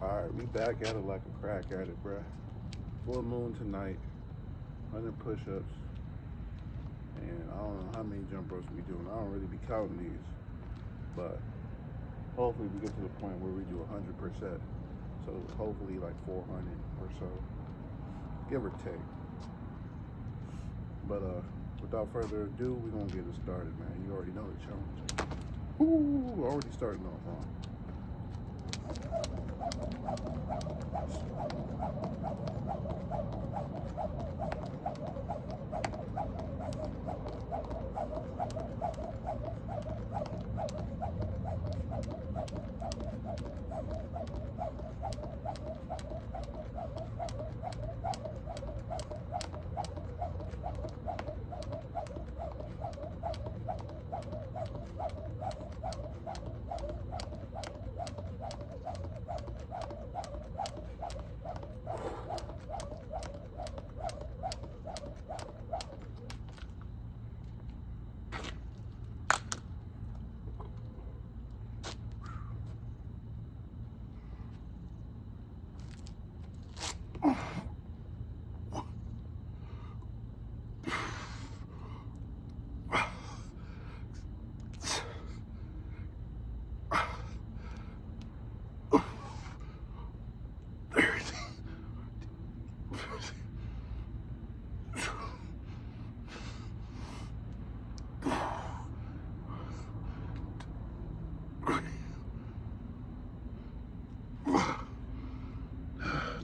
Alright, we back at it like a crack at it, bruh. Full moon tonight, 100 push-ups, and I don't know how many jump ropes we doing. I don't really be counting these, but hopefully we get to the point where we do 100%. So hopefully like 400 or so, give or take. But without further ado, we're gonna get it started, man. You already know the challenge. Ooh, already starting off wrong.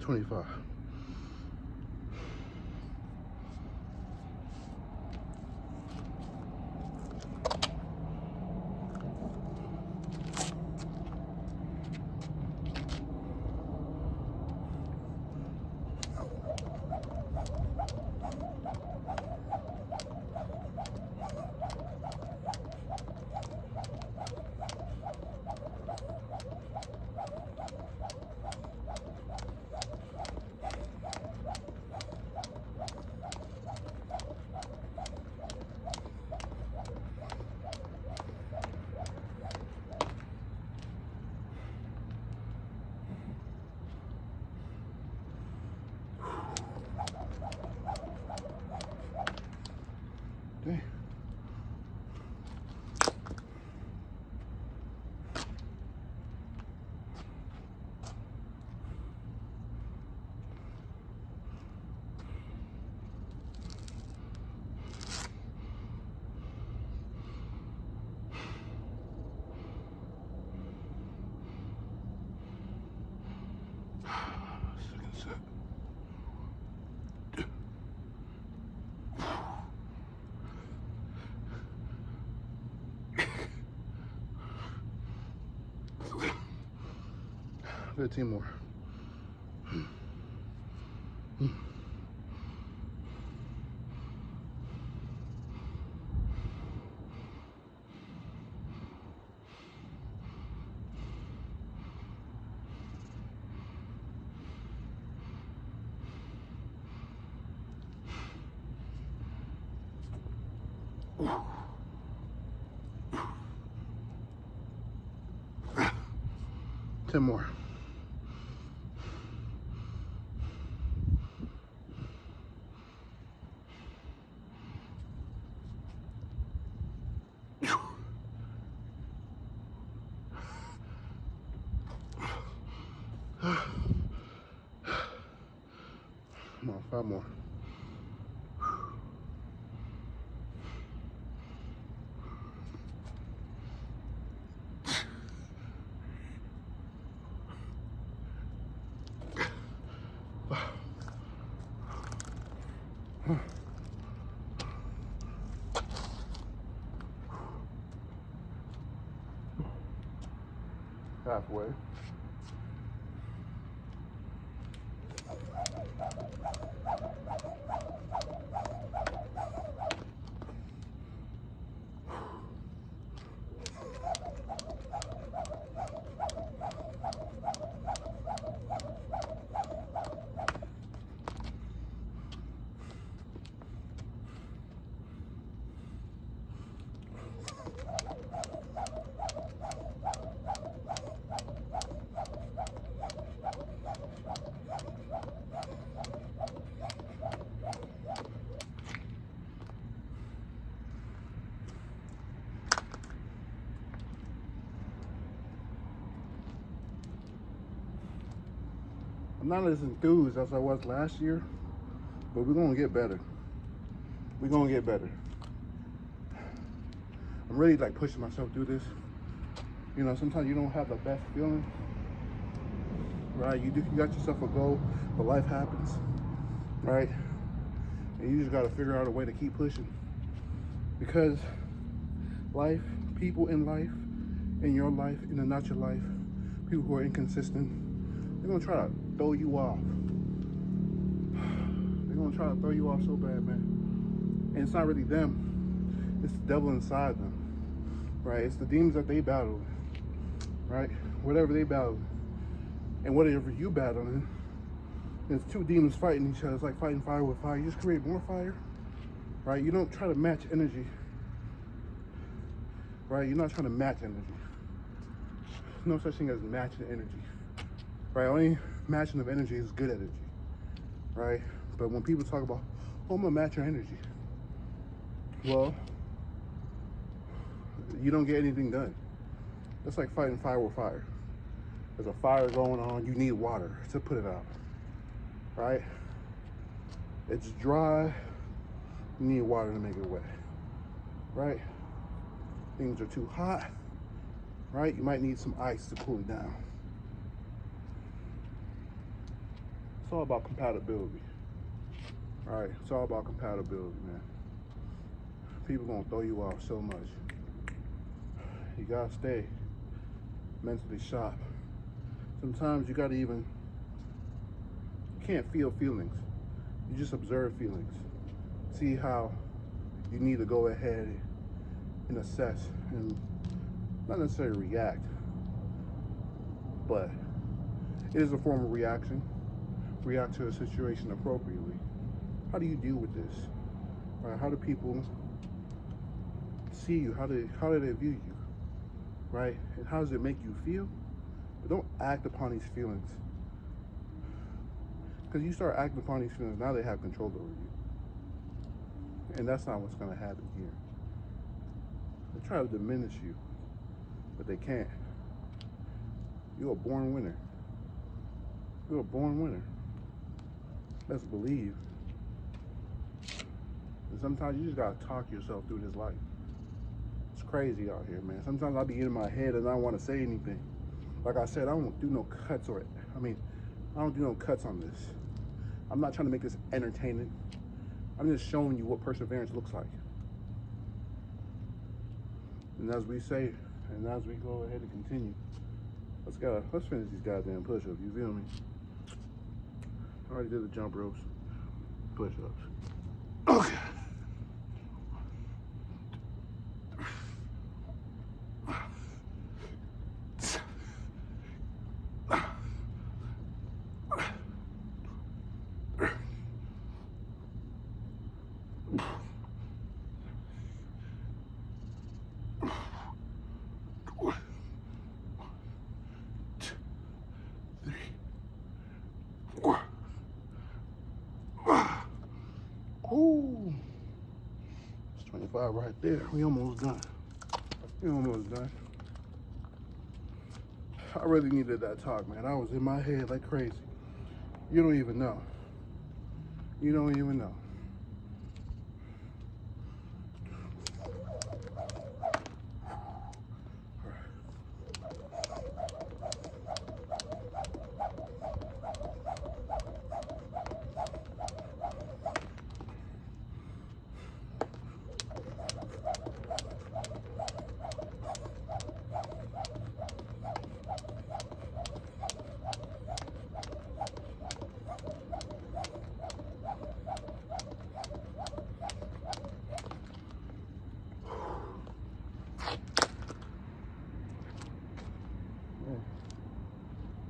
25. Dang. Second set. Good, 10 more. Ten more. Come on, 5 more. Halfway. I'm not as enthused as I was last year, but we're gonna get better. We're gonna get better. I'm really like pushing myself through this. You know, sometimes you don't have the best feeling, right? You got yourself a goal, but life happens, right? And you just gotta figure out a way to keep pushing, because life, people in life, in your life, in and not your life, people who are inconsistent, they're gonna try to throw you off. They're gonna try to throw you off so bad, man. And it's not really them, it's the devil inside them, right? It's the demons that they battle, right? Whatever they battle, and whatever you battling, there's two demons fighting each other. It's like fighting fire with fire. You just create more fire, right? You don't try to match energy, right? You're not trying to match energy. There's no such thing as matching energy, right? Only matching of energy is good energy, right? But when people talk about, oh, I'm gonna match your energy, well, you don't get anything done. It's like fighting fire with fire. There's a fire going on, you need water to put it out, right? It's dry, you need water to make it wet, right? Things are too hot, right? You might need some ice to cool it down. It's all about compatibility, right? It's all about compatibility, man. People gonna throw you off so much. You gotta stay mentally sharp. Sometimes you gotta you can't feel feelings. You just observe feelings. See how you need to go ahead and assess and not necessarily react, but it is a form of reaction. React to a situation appropriately. How do you deal with this? Right? How do people see you? How do they view you? Right? And how does it make you feel? But don't act upon these feelings. Because you start acting upon these feelings, now they have control over you. And that's not what's going to happen here. They try to diminish you, but they can't. You're a born winner. You're a born winner. Let's believe. And sometimes you just got to talk yourself through this life. It's crazy out here, man. Sometimes I be in my head and I don't want to say anything. Like I said, I don't do no cuts I don't do no cuts on this. I'm not trying to make this entertaining. I'm just showing you what perseverance looks like. And as we say, and as we go ahead and continue, let's finish these goddamn push-ups, you feel me? I already did the jump ropes, push-ups. Okay. Ooh, it's 25 right there. We almost done. I really needed that talk, man. I was in my head like crazy. You don't even know. You don't even know.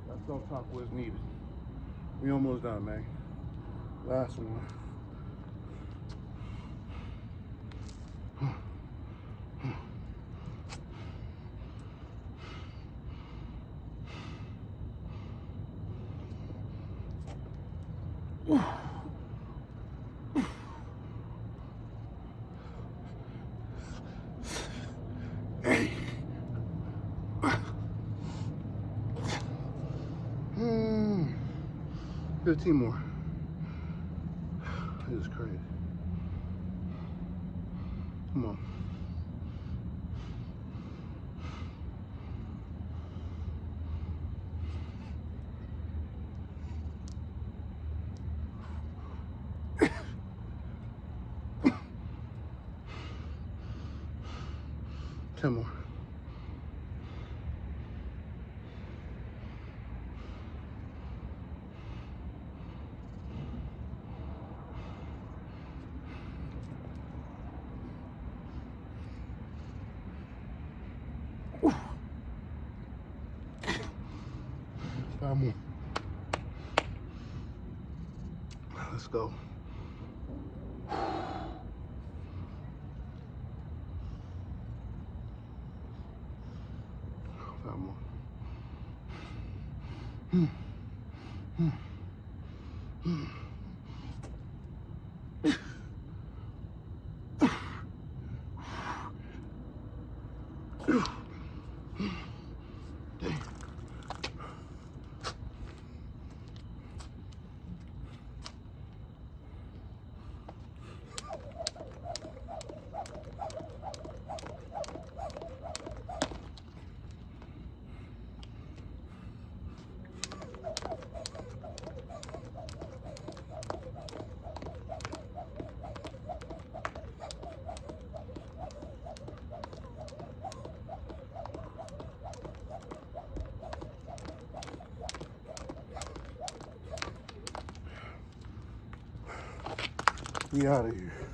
That self-talk was needed. We almost done, man. Last one. 15 more. This is crazy. Come on. Ten more. Five more. Let's go. Five more. We out of here.